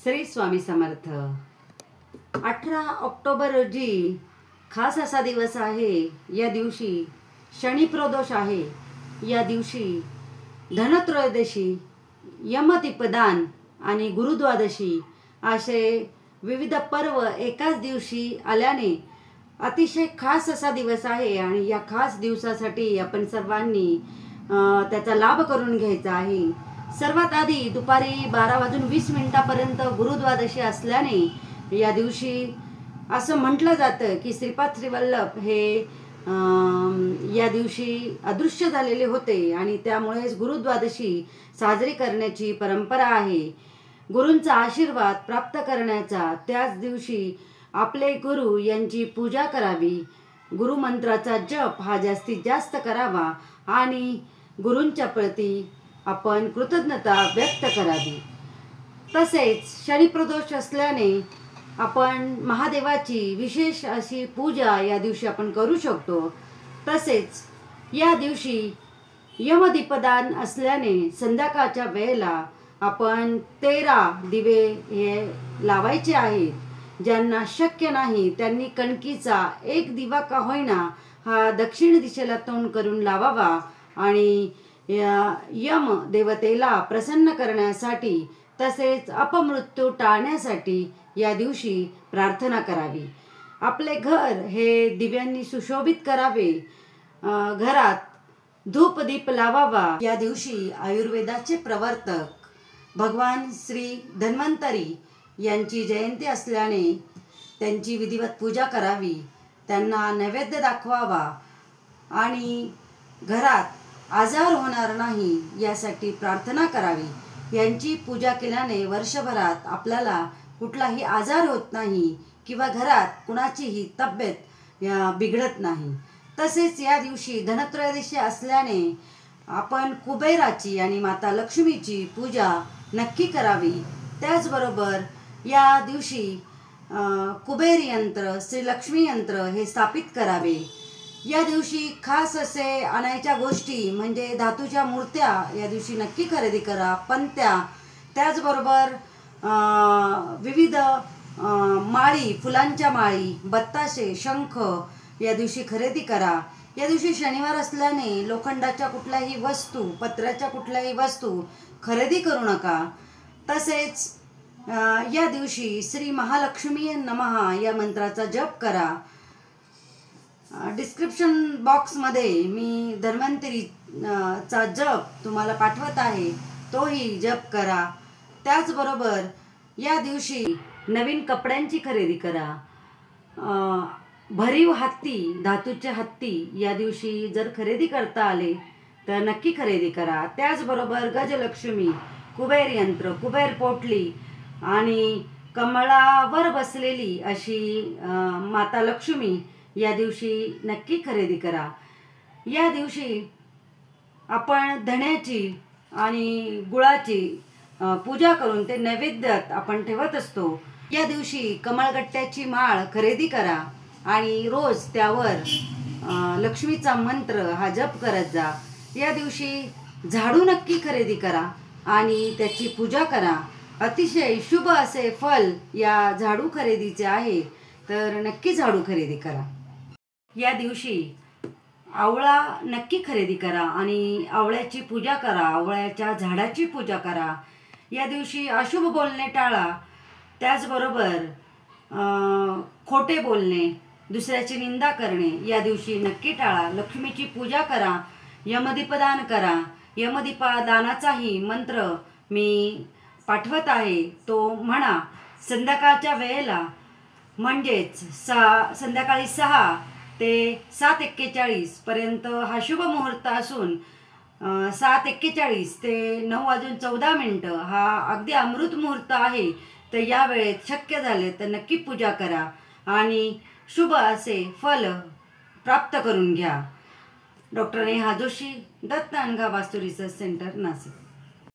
Shri Swami Samarth. 18 October रोजी खास असा दिवस आहे। या दिवशी शनी प्रदोष आहे। या दिवशी धनत्रयोदशी, यमदीपदान आणि गुरुद्वादशी असे विविध पर्व एकाच दिवशी आल्याने अतिशय खास असा दिवस आहे आणि या खास दिवसासाठी आपण सर्वांनी त्याचा लाभ करून घ्यायचा आहे। सर्वात आधी दुपारी 12:20 गुरुद्वादशी असल्याने या दिवशी असं म्हटलं जातं की श्रीपाद श्रीवल्लभ हे या दिवशी अदृश्य झालेले होते आणि त्यामुळेच गुरुद्वादशी साजरी करण्याची परंपरा आहे। गुरूंचा आशीर्वाद प्राप्त करण्याचा त्याच दिवशी आपले गुरु यांची पूजा करावी, गुरुमंत्राचा जप हा जास्तीत जास्त करावा आणि गुरूंच्या प्रती आपण कृतज्ञता व्यक्त करावी। तसेच शनिप्रदोष असल्याने आपण महादेवाची विशेष अशी पूजा या दिवशी आपण करू शकतो। तसेच या दिवशी यमदीपदान असल्याने संध्याकाळच्या वेळेला आपण 13 दिवे हे लावायचे आहेत। ज्यांना शक्य नाही त्यांनी कणकीचा एक दिवा का होईना हा दक्षिण दिशेला तोंड करून लावावा आणि यम देवतेला प्रसन्न करण्यासाठी तसेच अपमृत्यू टाळण्यासाठी या दिवशी प्रार्थना करावी। आपले घर हे दिव्यांनी सुशोभित करावे, घरात धूप दीप लावावा। या दिवशी आयुर्वेदाचे प्रवर्तक भगवान श्री धन्वंतरी यांची जयंती असल्याने त्यांची विधिवत पूजा करावी, त्यांना नैवेद्य दाखवावा आणि घरात आजार होणार नाही यासाठी प्रार्थना करावी। यांची पूजा केल्याने वर्षभरात आपल्याला कुठलाही आजार होत नाही किंवा घरात कुणाचीही तब्येत बिघडत नाही। तसेच या दिवशी धनत्रयोदशी असल्याने आपण कुबेराची आणि माता लक्ष्मीची पूजा नक्की करावी। त्याचबरोबर या दिवशी कुबेर यंत्र, श्री लक्ष्मी यंत्र हे स्थापित करावे। या दिवशी खास असे आणायच्या गोष्टी म्हणजे धातूच्या मूर्त्या या दिवशी नक्की खरेदी करा, पंत्या, त्याचबरोबर विविध माळी, फुलांच्या माळी, बत्ताशे, शंख या दिवशी खरेदी करा। या दिवशी शनिवार असल्याने लोखंडाच्या कुठल्याही वस्तू, पत्र्याच्या कुठल्याही वस्तू खरेदी करू नका। तसेच या दिवशी श्री महालक्ष्मी नमः या मंत्राचा जप करा। डिस्क्रिप्शन बॉक्समध्ये मी धन्वंतरीचा जप तुम्हाला पाठवत आहे, तोही जप करा। त्याचबरोबर या दिवशी नवीन कपड्यांची खरेदी करा। भरीव हत्ती, धातूचे हत्ती या दिवशी जर खरेदी करता आले तर नक्की खरेदी करा। त्याचबरोबर गजलक्ष्मी, कुबेर यंत्र, कुबेर पोटली आणि कमळावर बसलेली अशी माता लक्ष्मी या दिवशी नक्की खरेदी करा। या दिवशी आपण धण्याची आणि गुळाची पूजा करून ते नैवेद्यात आपण ठेवत असतो। या दिवशी कमळगट्ट्याची माळ खरेदी करा आणि रोज त्यावर लक्ष्मीचा मंत्र हा जप करत जा। या दिवशी झाडू नक्की खरेदी करा आणि त्याची पूजा करा। अतिशय शुभ असे फल या झाडू खरेदीचे आहे, तर नक्की झाडू खरेदी करा। या दिवशी आवळा नक्की खरेदी करा आणि आवळ्याची पूजा करा, आवळ्याच्या झाडाची पूजा करा। या दिवशी अशुभ बोलणे टाळा, त्याचबरोबर खोटे बोलणे, दुसऱ्याची निंदा करणे या दिवशी नक्की टाळा। लक्ष्मीची पूजा करा, यमदीपदान करा। यमदीपदानाचाही मंत्र मी पाठवत आहे, तो म्हणा। संध्याकाळच्या वेळेला म्हणजेच संध्याकाळी 6 ते 7:41 पर्यंत हा शुभ मुहूर्त असून 7:41 ते 9:14 हा अगदी अमृत मुहूर्त आहे। तर या वेळेत शक्य झाले तर नक्की पूजा करा आणि शुभ असे फल प्राप्त करून घ्या। डॉक्टर नेहा जोशी, दत्त अनघा वास्तू रिसर्च सेंटर, नाशिक।